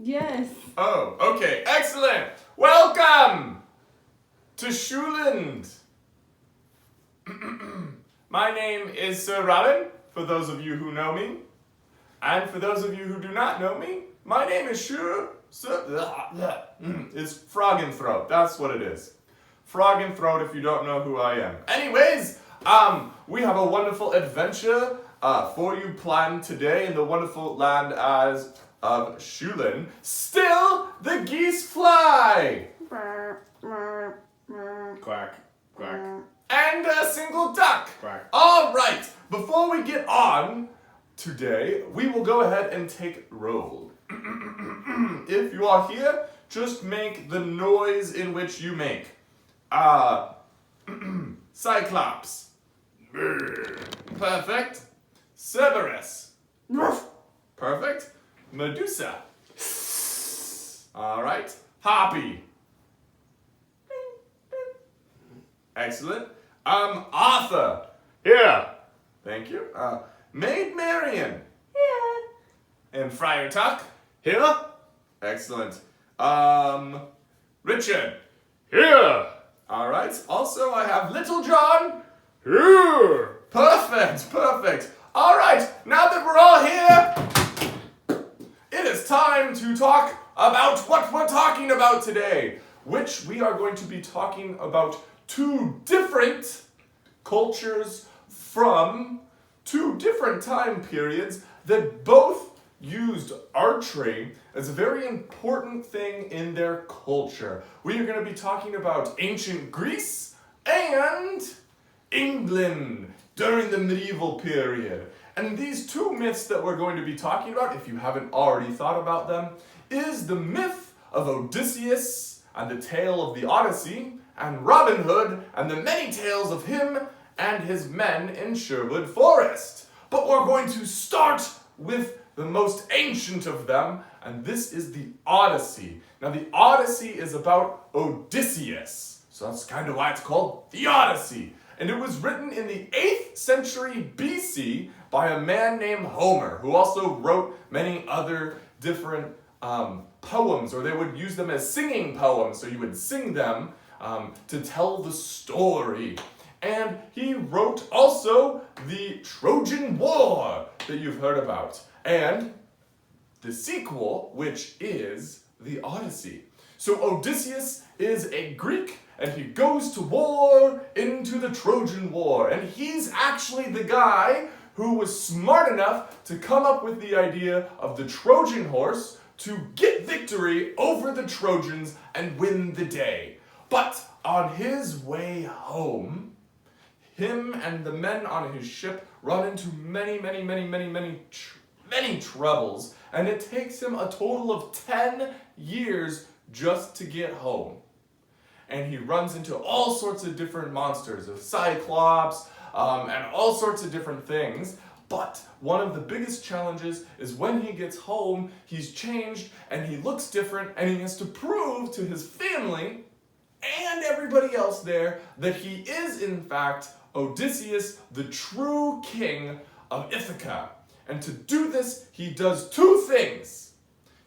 Yes. Oh, okay, excellent. Welcome to Schuland. My name is Sir Robin, for those of you who know me. And for those of you who do not know me, my name is it's Frog and Throat. That's what it is. Frog and Throat if you don't know who I am. Anyways, we have a wonderful adventure for you planned today in the wonderful land of Schuland. Still, the geese fly! Quack, quack, And a single duck! quack. Alright, before we get on today, we will go ahead and take roll. If you are here, just make the noise in which you make. Cyclops. Perfect. Cerberus. Perfect. Medusa. Alright. Harpy. Excellent. Arthur. Here. Thank you. Maid Marian. Yeah. And Friar Tuck. Here. Excellent. Richard. Here. Alright. Also, I have Little John. Here. Perfect. Perfect. Alright. Now that we're all here, it is time to talk about what we're talking about today, which we are going to be talking about two different cultures from two different time periods that both used archery as a very important thing in their culture. We are going to be talking about ancient Greece and England during the medieval period. And these two myths that we're going to be talking about, if you haven't already thought about them, is the myth of Odysseus and the tale of the Odyssey, and Robin Hood and the many tales of him and his men in Sherwood Forest. But we're going to start with the most ancient of them, and this is the Odyssey. Now the Odyssey is about Odysseus, so that's kind of why it's called the Odyssey. And it was written in the 8th century BC by a man named Homer, who also wrote many other different poems, or they would use them as singing poems, so you would sing them to tell the story. And he wrote also the Trojan War that you've heard about, and the sequel, which is the Odyssey. So Odysseus is a Greek, and he goes to war into the Trojan War, and he's actually the guy who was smart enough to come up with the idea of the Trojan horse to get victory over the Trojans and win the day. But on his way home, him and the men on his ship run into many troubles, and it takes him a total of 10 years just to get home. And he runs into all sorts of different monsters, of Cyclops, and all sorts of different things. But one of the biggest challenges is when he gets home, he's changed, and he looks different, and he has to prove to his family and everybody else there that he is, in fact, Odysseus, the true king of Ithaca. And to do this, he does two things.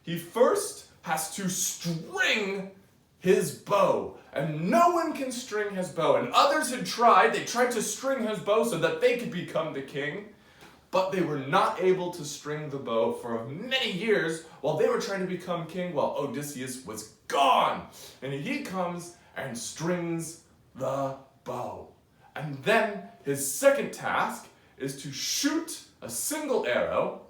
He first has to string his bow, and no one can string his bow. And others had tried. They tried to string his bow so that they could become the king, but they were not able to string the bow for many years while they were trying to become king, while Odysseus was gone. And he comes and strings the bow. And then his second task is to shoot a single arrow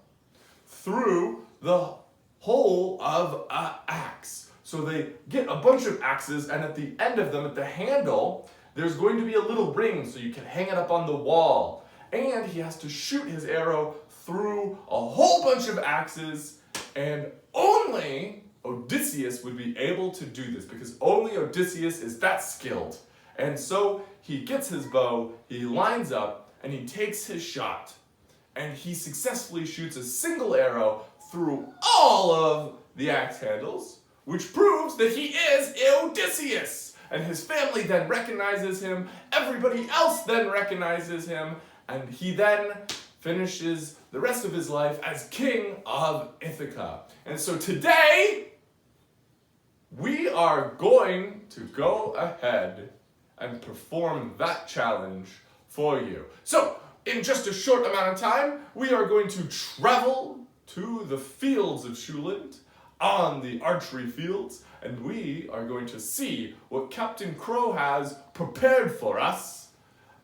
through the hole of an axe. So they get a bunch of axes, and at the end of them, at the handle, there's going to be a little ring so you can hang it up on the wall. And he has to shoot his arrow through a whole bunch of axes, and only Odysseus would be able to do this, because only Odysseus is that skilled. And so he gets his bow, he lines up, and he takes his shot. And he successfully shoots a single arrow through all of the axe handles, which proves that he is Odysseus. And his family then recognizes him, everybody else then recognizes him, and he then finishes the rest of his life as king of Ithaca. And so today, we are going to go ahead and perform that challenge for you. So, in just a short amount of time, we are going to travel to the fields of Schuland on the archery fields, and we are going to see what Captain Crow has prepared for us.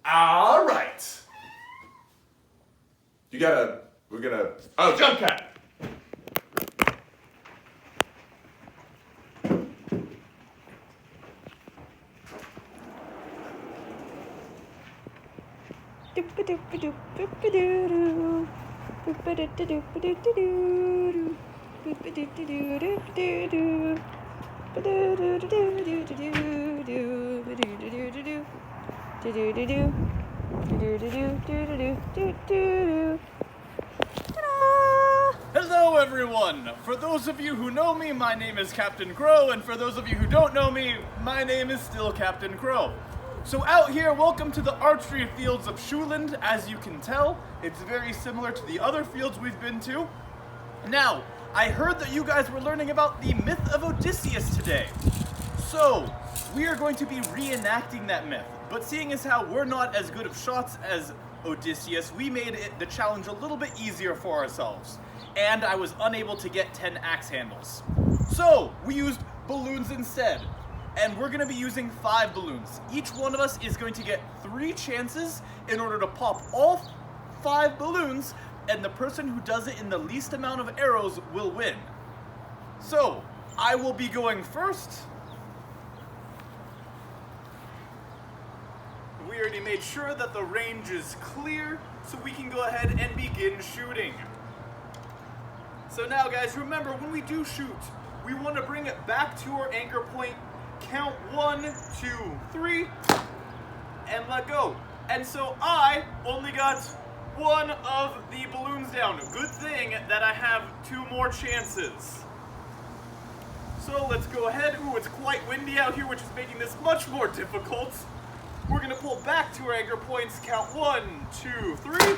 All right. Oh, jump cat. Hello everyone! For those of you who know me, my name is Captain Crow, and for those of you who don't know me, my name is still Captain Crow. So out here, welcome to the archery fields of Schuland. As you can tell, it's very similar to the other fields we've been to. Now, I heard that you guys were learning about the myth of Odysseus today. So, we are going to be reenacting that myth, but seeing as how we're not as good of shots as Odysseus, we made the challenge a little bit easier for ourselves. And I was unable to get 10 axe handles. So, we used balloons instead. And we're going to be using 5 balloons. Each one of us is going to get 3 chances in order to pop all 5 balloons, and the person who does it in the least amount of arrows will win. So, I will be going first. We already made sure that the range is clear, so we can go ahead and begin shooting. So now guys, remember when we do shoot, we want to bring it back to our anchor point, count 1, 2, 3, and let go. And so I only got 1 of the balloons down. Good thing that I have 2 more chances. So let's go ahead. Ooh, it's quite windy out here, which is making this much more difficult. We're gonna pull back to our anchor points, count 1, 2, 3,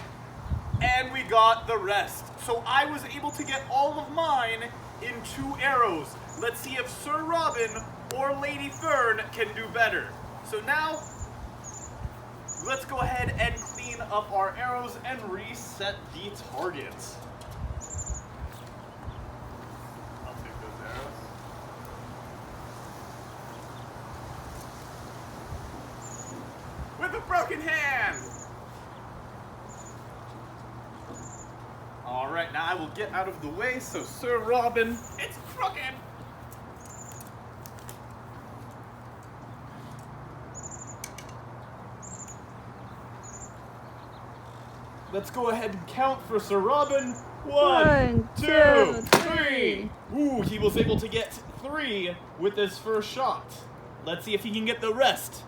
and we got the rest. So I was able to get all of mine in 2 arrows. Let's see if Sir Robin or Lady Fern can do better. So now, let's go ahead and clean up our arrows and reset the target. I'll take those arrows. With a broken hand! Alright, now I will get out of the way so Sir Robin, it's crooked! Let's go ahead and count for Sir Robin. 1, 2, 3. Ooh, he was able to get 3 with his first shot. Let's see if he can get the rest.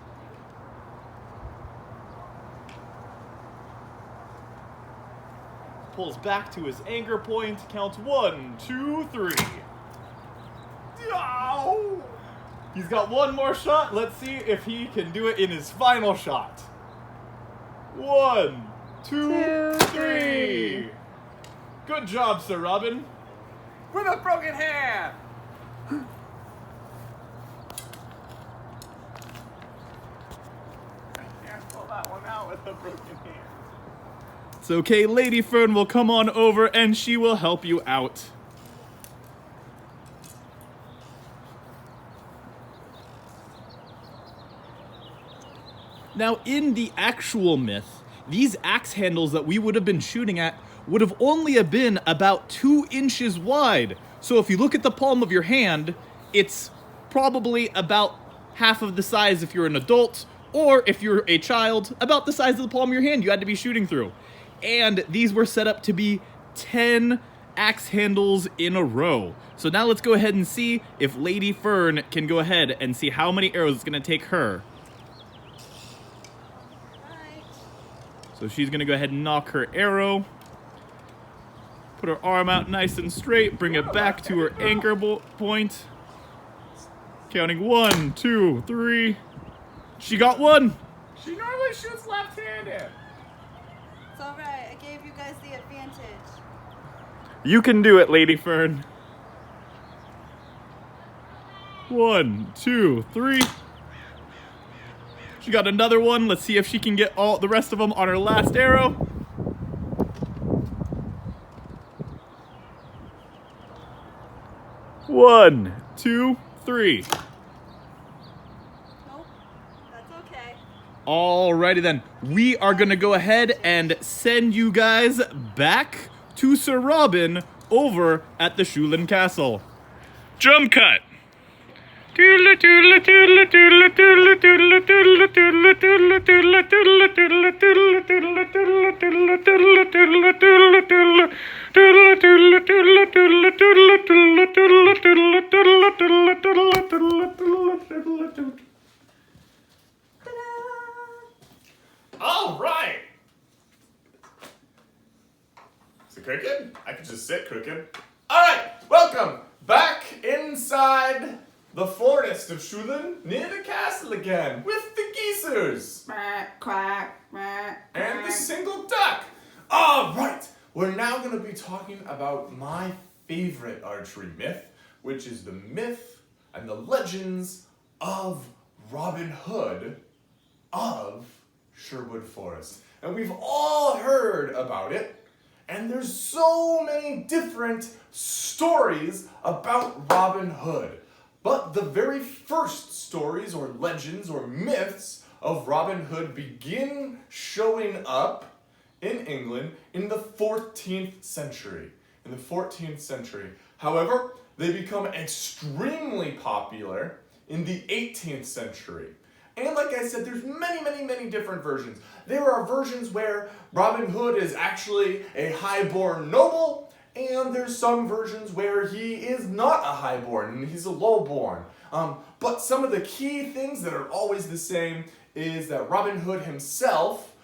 Pulls back to his anchor point, counts 1, 2, 3. Oh! He's got 1 more shot. Let's see if he can do it in his final shot. 1, 2, 3. Good job, Sir Robin. With a broken hand. I can't pull that one out with a broken hand. It's okay, Lady Fern will come on over and she will help you out. Now, in the actual myth, these axe handles that we would have been shooting at would have only been about 2 inches wide. So if you look at the palm of your hand, it's probably about half of the size if you're an adult, or if you're a child, about the size of the palm of your hand you had to be shooting through. And these were set up to be 10 axe handles in a row. So now let's go ahead and see if Lady Fern can go ahead and see how many arrows it's gonna take her. So she's gonna go ahead and knock her arrow. Put her arm out nice and straight, bring it back to her anchor point. Counting 1, 2, 3. She got 1. She normally shoots left-handed. It's alright, I gave you guys advantage. You can do it, Lady Fern. 1, 2, 3. She got another one. Let's see if she can get all the rest of them on her last arrow. One, 2, 3. Nope, that's okay. Alrighty then. We are gonna go ahead and send you guys back to Sir Robin over at the Shulin Castle. Drum cut. All right. Is it cooking? I could just sit cooking. All right, welcome back inside the forest of Shulin near the castle again with the geezers Quack, quack, quack, and the quack. single duck. All right, we're now going to be talking about my favorite archery myth, which is the myth and the legends of Robin Hood of Sherwood Forest. And we've all heard about it, and there's so many different stories about Robin Hood. But the very first stories or legends or myths of Robin Hood begin showing up in England in the 14th century. In the 14th century. However, they become extremely popular in the 18th century. And like I said, there's many different versions. There are versions where Robin Hood is actually a highborn noble, and there's some versions where he is not a highborn and he's a lowborn. But some of the key things that are always the same is that Robin Hood himself,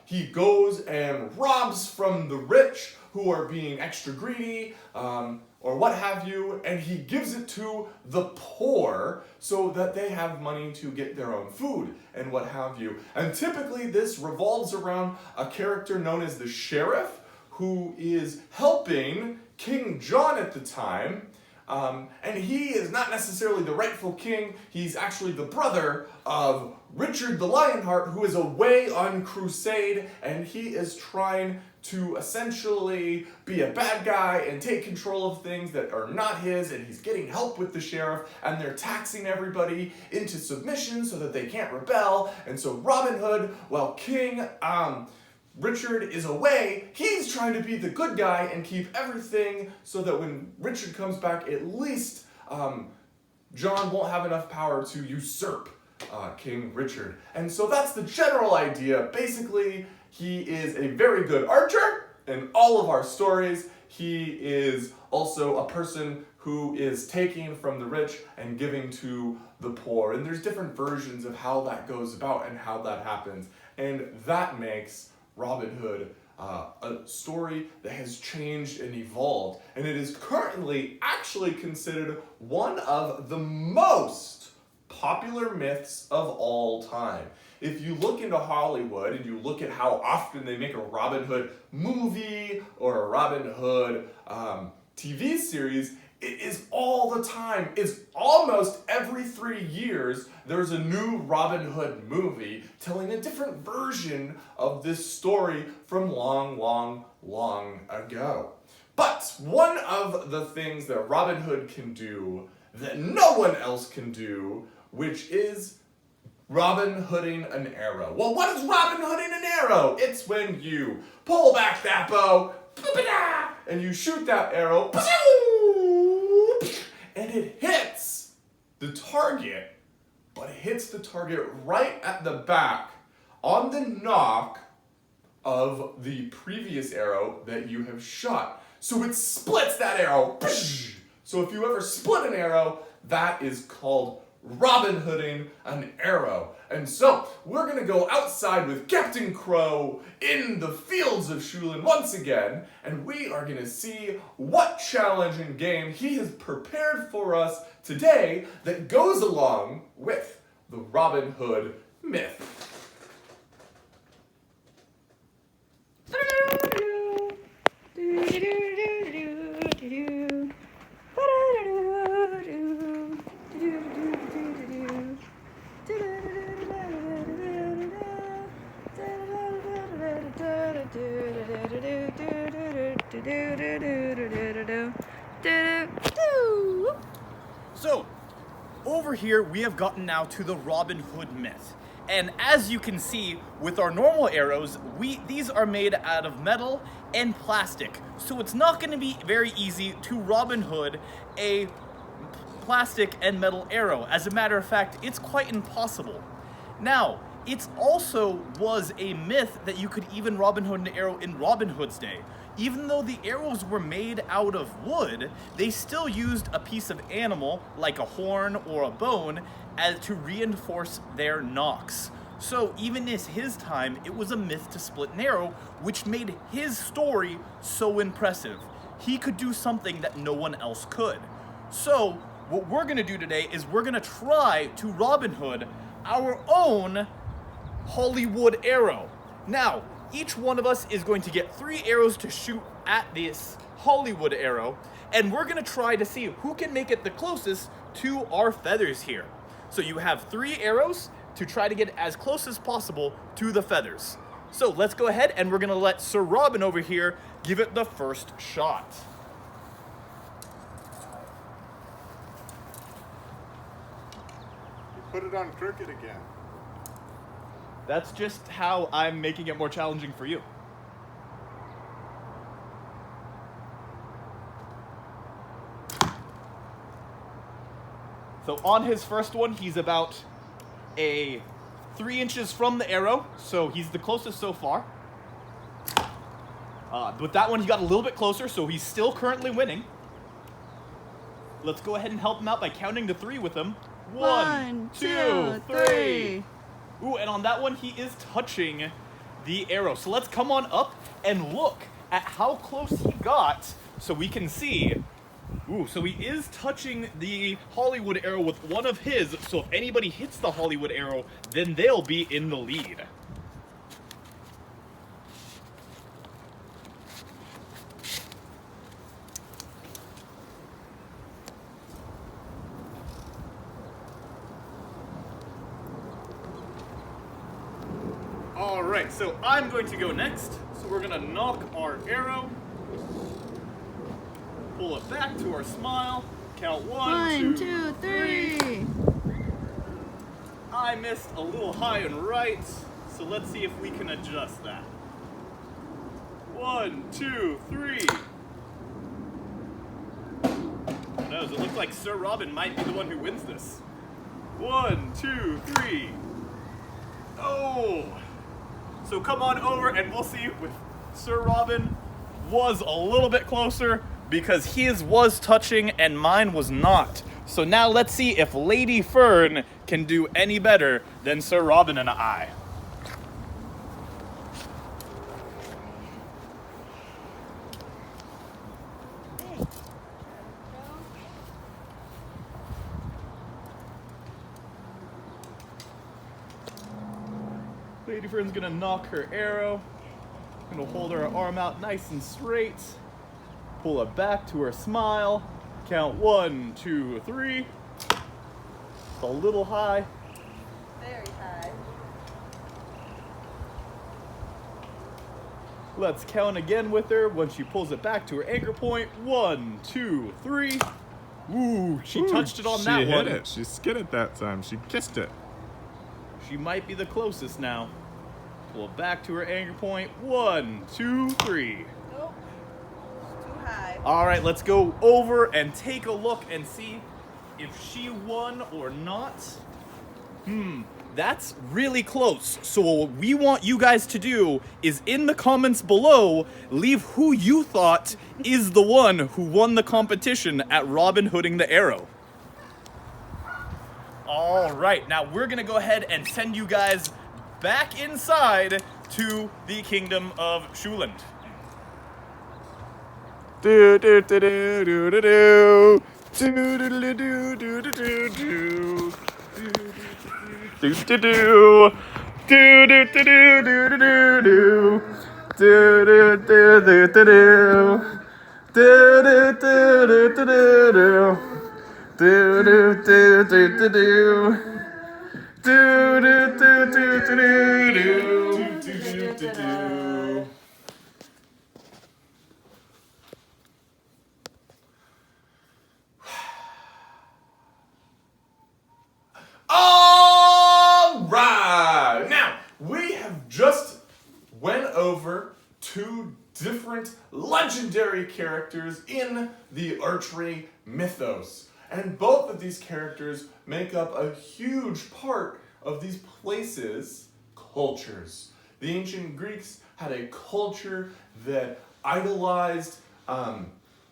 he goes and robs from the rich who are being extra greedy, or what have you, and he gives it to the poor so that they have money to get their own food and what have you. And typically this revolves around a character known as the sheriff, who is helping King John at the time, and he is not necessarily the rightful king. He's actually the brother of Richard the Lionheart, who is away on crusade, and he is trying to essentially be a bad guy and take control of things that are not his, and he's getting help with the sheriff, and they're taxing everybody into submission so that they can't rebel. And so Robin Hood, while King Richard is away, he's trying to be the good guy and keep everything so that when Richard comes back, at least John won't have enough power to usurp King Richard. And so that's the general idea. Basically, he is a very good archer in all of our stories. He is also a person who is taking from the rich and giving to the poor. And there's different versions of how that goes about and how that happens. And that makes Robin Hood a story that has changed and evolved. And it is currently actually considered one of the most popular myths of all time. If you look into Hollywood and you look at how often they make a Robin Hood movie or a Robin Hood TV series, it is all the time. It's almost every 3 years there's a new Robin Hood movie telling a different version of this story from long ago. But one of the things that Robin Hood can do that no one else can do, which is Robin Hooding an arrow. Well, what is Robin Hooding an arrow? It's when you pull back that bow, and you shoot that arrow, and it hits the target, but it hits the target right at the back on the knock of the previous arrow that you have shot. So it splits that arrow. So if you ever split an arrow, that is called Robin Hooding an arrow. And so we're gonna go outside with Captain Crow in the fields of Shulin once again, and we are gonna see what challenging game he has prepared for us today that goes along with the Robin Hood myth. So, over here we have gotten now to the Robin Hood myth. And as you can see, with our normal arrows, these are made out of metal and plastic. So it's not going to be very easy to Robin Hood a plastic and metal arrow. As a matter of fact, it's quite impossible. Now, it also was a myth that you could even Robin Hood an arrow in Robin Hood's day. Even though the arrows were made out of wood, they still used a piece of animal, like a horn or a bone, to reinforce their nocks. So even in his time, it was a myth to split an arrow, which made his story so impressive. He could do something that no one else could. So what we're gonna do today is we're gonna try to Robin Hood our own Hollywood arrow. Now, each one of us is going to get 3 arrows to shoot at this Hollywood arrow, and we're gonna try to see who can make it the closest to our feathers here. So you have 3 arrows to try to get as close as possible to the feathers. So let's go ahead and we're gonna let Sir Robin over here give it the first shot. You put it on crooked again. That's just how I'm making it more challenging for you. So on his first one, he's about 3 inches from the arrow, so he's the closest so far. With that one, he got a little bit closer, so he's still currently winning. Let's go ahead and help him out by counting to 3 with him. 1, 2, 3. Ooh, and on that one, he is touching the arrow. So let's come on up and look at how close he got so we can see. Ooh, so he is touching the Hollywood arrow with one of his, so if anybody hits the Hollywood arrow, then they'll be in the lead. Alright, so I'm going to go next. So we're going to knock our arrow. Pull it back to our smile. Count 1, 2, 3. I missed a little high and right, so let's see if we can adjust that. 1, 2, 3. Who knows? It looks like Sir Robin might be the one who wins this. 1, 2, 3. Oh! So come on over and we'll see if Sir Robin was a little bit closer because his was touching and mine was not. So now let's see if Lady Fern can do any better than Sir Robin and I. Lady Fern's gonna knock her arrow. Gonna hold her arm out nice and straight. Pull it back to her smile. Count 1, 2, 3. It's a little high. Very high. Let's count again with her when she pulls it back to her anchor point. 1, 2, 3. Ooh, she touched it on that one. She hit it. She skid it that time. She kissed it. She might be the closest now. Pull it back to her anchor point. 1, 2, 3. Nope. It's too high. All right, let's go over and take a look and see if she won or not. That's really close. So what we want you guys to do is in the comments below, leave who you thought is the one who won the competition at Robin Hooding the arrow. All right, now we're gonna go ahead and send you guys back inside to the Kingdom of Shuland. Do do do do do do do. Do do do do do do do do. Do do do. Do do do do do do do. Do do do do do do. Do do do do do do do. Do do do do do do. Do do do do do do do do do do. different legendary characters in the Archery mythos. And both of these characters make up a huge part of these places' cultures. The ancient Greeks had a culture that idolized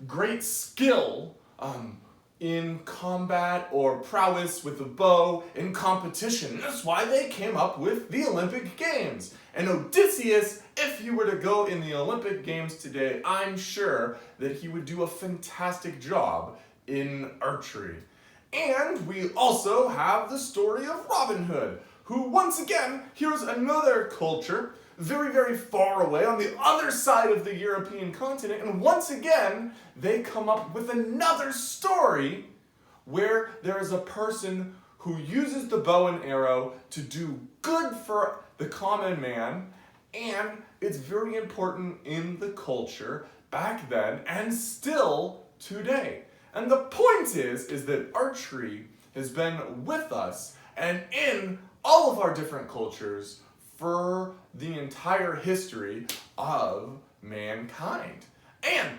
great skill in combat or prowess with the bow in competition. That's why they came up with the Olympic Games. And Odysseus, if he were to go in the Olympic Games today, I'm sure that he would do a fantastic job in archery. And we also have the story of Robin Hood, who once again, here's another culture very, very far away on the other side of the European continent, and once again, they come up with another story where there is a person who uses the bow and arrow to do good for the common man, and it's very important in the culture back then and still today. And the point is that archery has been with us and in all of our different cultures for the entire history of mankind. And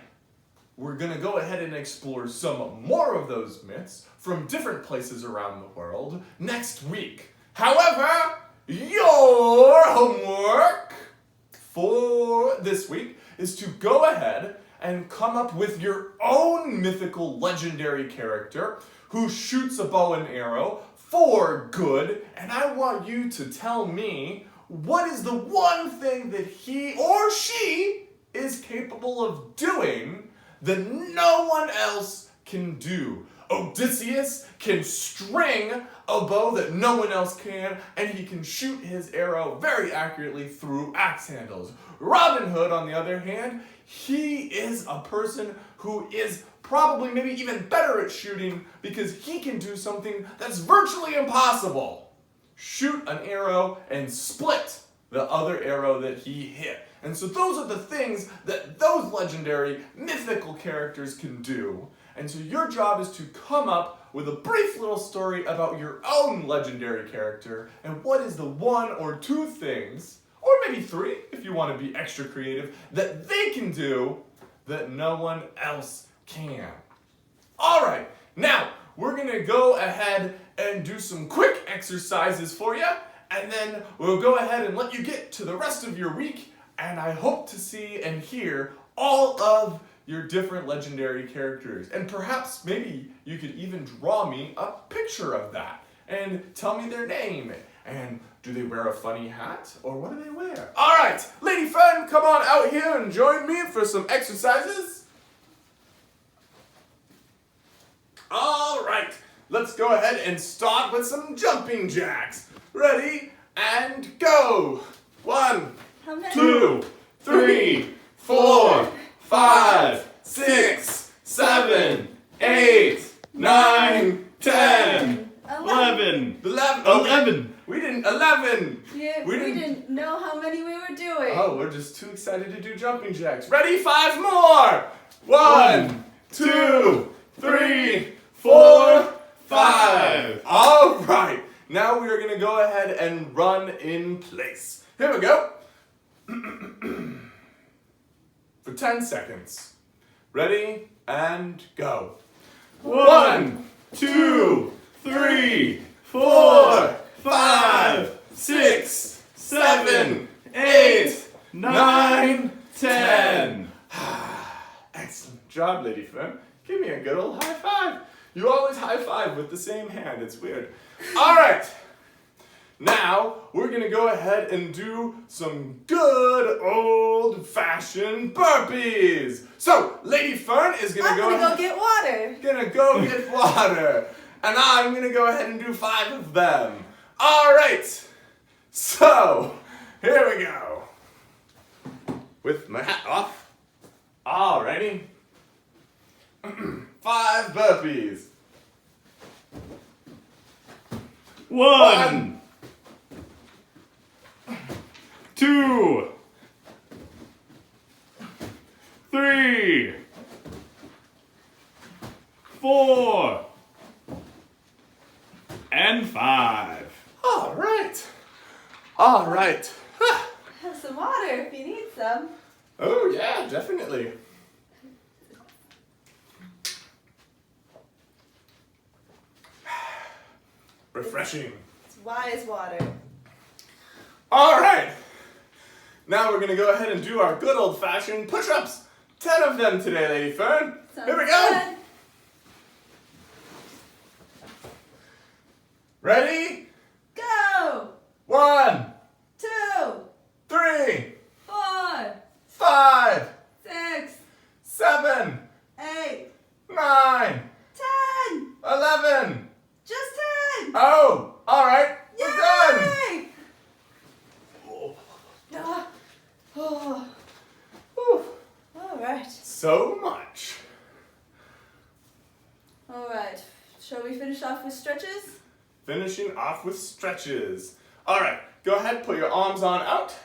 we're going to go ahead and explore some more of those myths from different places around the world next week. However, your homework for this week is to go ahead and come up with your own mythical legendary character who shoots a bow and arrow for good, and I want you to tell me what is the one thing that he or she is capable of doing that no one else can do. Odysseus can string a bow that no one else can, and he can shoot his arrow very accurately through axe handles. Robin Hood, on the other hand, he is a person who is probably maybe even better at shooting because he can do something that's virtually impossible. Shoot an arrow and split the other arrow that he hit. And so those are the things that those legendary mythical characters can do. And so your job is to come up with a brief little story about your own legendary character and what is the one or two things, or maybe three if you want to be extra creative, that they can do that no one else can. All right, now we're gonna go ahead and do some quick exercises for you, and then we'll go ahead and let you get to the rest of your week, and I hope to see and hear all of your different legendary characters. And perhaps maybe you could even draw me a picture of that and tell me their name. And do they wear a funny hat, or what do they wear? All right, lady friend, come on out here and join me for some exercises. All right, let's go ahead and start with some jumping jacks. Ready, and go. 1, 2, 3, 4, 5, 6, 7, 8, 9, 10. 11. 11. We didn't, 11. Yeah, we didn't know how many we were doing. Oh, we're just too excited to do jumping jacks. Ready, 5 more. 1, 2, 3, 4, 5. All right. Now we are going to go ahead and run in place. Here we go. For 10 seconds. Ready, and go. 1, 2, 3, 4, 5, 6, 7, 8, 9, 10. Excellent job, lady friend. Give me a good old high five. You always high five with the same hand. It's weird. All right. Now, we're going to go ahead and do some good old-fashioned burpees. So, Lady Fern is going to go... I'm going to go get water. Gonna go get water. And I'm going to go ahead and do 5 of them. All right. So, here we go. With my hat off. All righty. 5 burpees. 1, 2, 3, 4, and 5. All right. All right. Have some water if you need some. Oh, yeah, definitely. Refreshing. It's wise water. All right. Now we're going to go ahead and do our good old-fashioned push-ups. 10 of them today, Lady Fern. Here we go. Sounds Ready? good. Go. 1, 2, 3, 4, 5, 6, 7, 8, 9, 10. 11. Just 10. Oh, all right. We're done. Yay! Ah. Oh. Whew. All right. So much. All right. Shall we finish off with stretches? Finishing off with stretches. All right, go ahead, put your arms on out,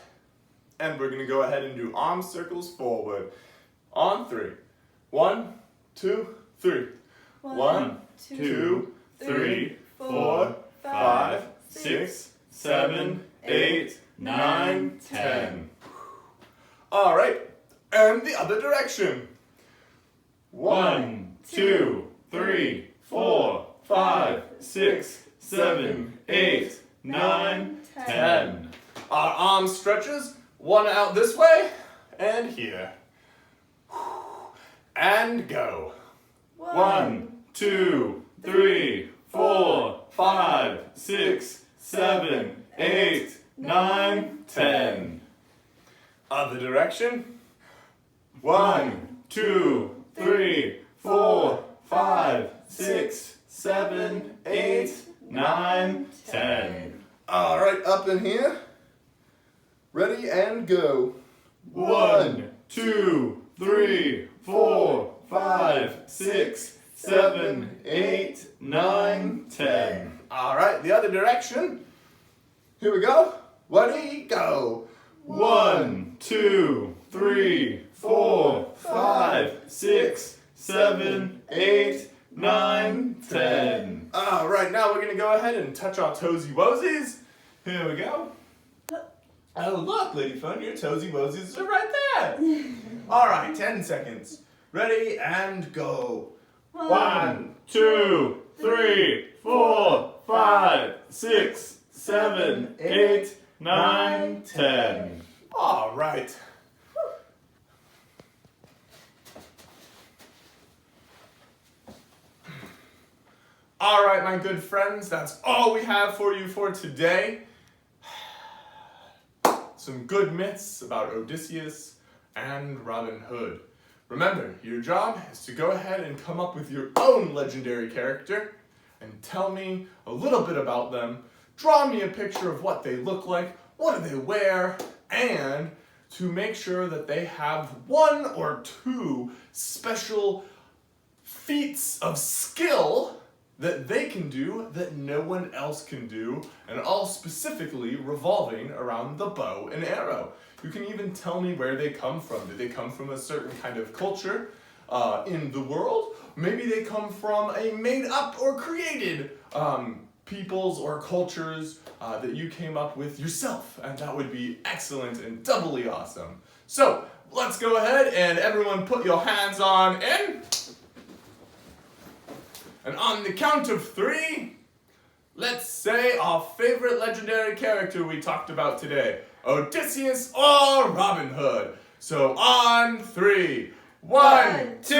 and we're gonna go ahead and do arm circles forward. On 3. 1, 2, 3. 1, 2, 3, 4, 5, 6, 7, 8, 9, 10. All right, and the other direction. 1, 2, 3, 4, 5, 6, 7, 8, 9, 10. Our arm stretches, one out this way and here. And go. 1, 2, 3, 4, 5, 6, 7, 8, 9, 10. Other direction. 1, 2, 3, 4, 5, 6, 7, 8, 9, 10. All right, up in here. Ready and go. 1, 2, 3, 4, 5, 6, 7, 8, 9, 10. All right, the other direction. Here we go. Ready, go. 1, 2, 3, 4, 5, 6, 7, 8, 9, 10. All right, now we're gonna go ahead and touch our toesy woesies. Here we go. Oh, look, Lady Fun, your toesy woesies are right there. All right, 10 seconds. Ready and go. 1, 2, 3, 4, 5, 6, 7, 8, 9, 10. All right. All right, my good friends, that's all we have for you for today. Some good myths about Odysseus and Robin Hood. Remember, your job is to go ahead and come up with your own legendary character and tell me a little bit about them. Draw me a picture of what they look like, what do they wear, and to make sure that they have 1 or 2 special feats of skill that they can do that no one else can do, and all specifically revolving around the bow and arrow. You can even tell me where they come from. Do they come from a certain kind of culture in the world? Maybe they come from a made-up or created peoples or cultures that you came up with yourself, and that would be excellent and doubly awesome. So, let's go ahead and everyone put your hands on in. And on the count of 3, let's say our favorite legendary character we talked about today, Odysseus or Robin Hood. So on 3, 1, 2,